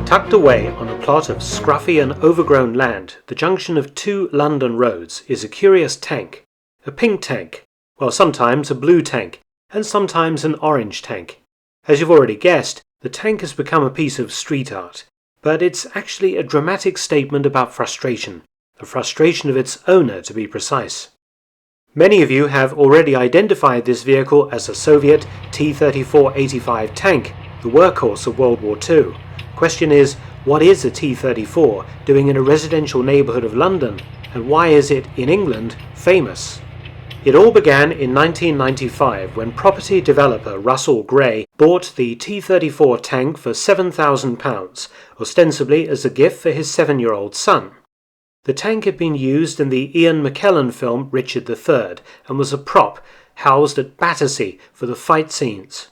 Tucked away on a plot of scruffy and overgrown land, the junction of two London roads, is a curious tank. A pink tank, well, sometimes a blue tank, and sometimes an orange tank. As you've already guessed, the tank has become a piece of street art, but it's actually a dramatic statement about frustration, the frustration of its owner to be precise. Many of you have already identified this vehicle as a Soviet T-34-85 tank, the workhorse of World War II. Question is, what is a T-34 doing in a residential neighbourhood of London, and why is it, in England, famous? It all began in 1995 when property developer Russell Gray bought the T-34 tank for £7,000, ostensibly as a gift for his 7-year-old son. The tank had been used in the Ian McKellen film Richard III and was a prop housed at Battersea for the fight scenes.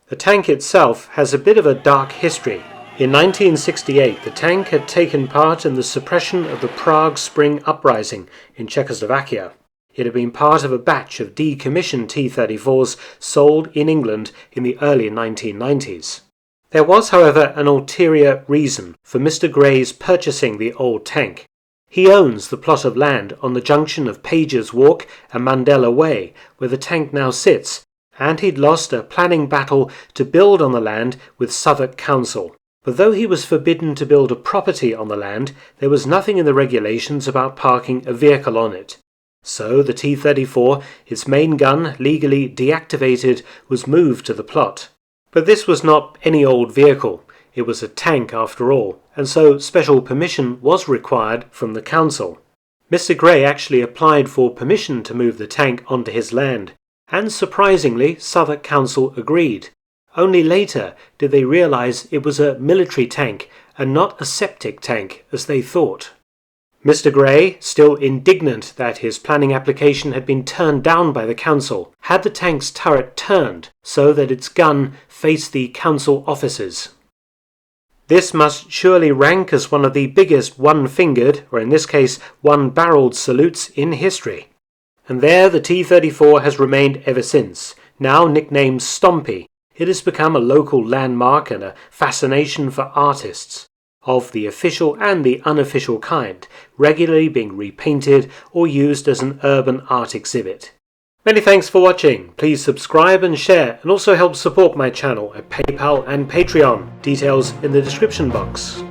The tank itself has a bit of a dark history. In 1968, the tank had taken part in the suppression of the Prague Spring uprising in Czechoslovakia. It had been part of a batch of decommissioned T-34s sold in England in the early 1990s. There was, however, an ulterior reason for Mr. Gray's purchasing the old tank. He owns the plot of land on the junction of Page's Walk and Mandela Way, where the tank now sits, and he'd lost a planning battle to build on the land with Southwark Council. But though he was forbidden to build a property on the land, there was nothing in the regulations about parking a vehicle on it. So the T-34, its main gun legally deactivated, was moved to the plot. But this was not any old vehicle. It was a tank after all, and so special permission was required from the council. Mr. Gray actually applied for permission to move the tank onto his land, and surprisingly Southwark Council agreed. Only later did they realise it was a military tank and not a septic tank as they thought. Mr. Gray, still indignant that his planning application had been turned down by the council, had the tank's turret turned so that its gun faced the council offices. This must surely rank as one of the biggest one-fingered, or in this case one-barreled salutes in history. And there the T-34 has remained ever since, now nicknamed Stompie. It has become a local landmark and a fascination for artists, of the official and the unofficial kind, regularly being repainted or used as an urban art exhibit. Many thanks for watching. Please subscribe and share, and also help support my channel at PayPal and Patreon. Details in the description box.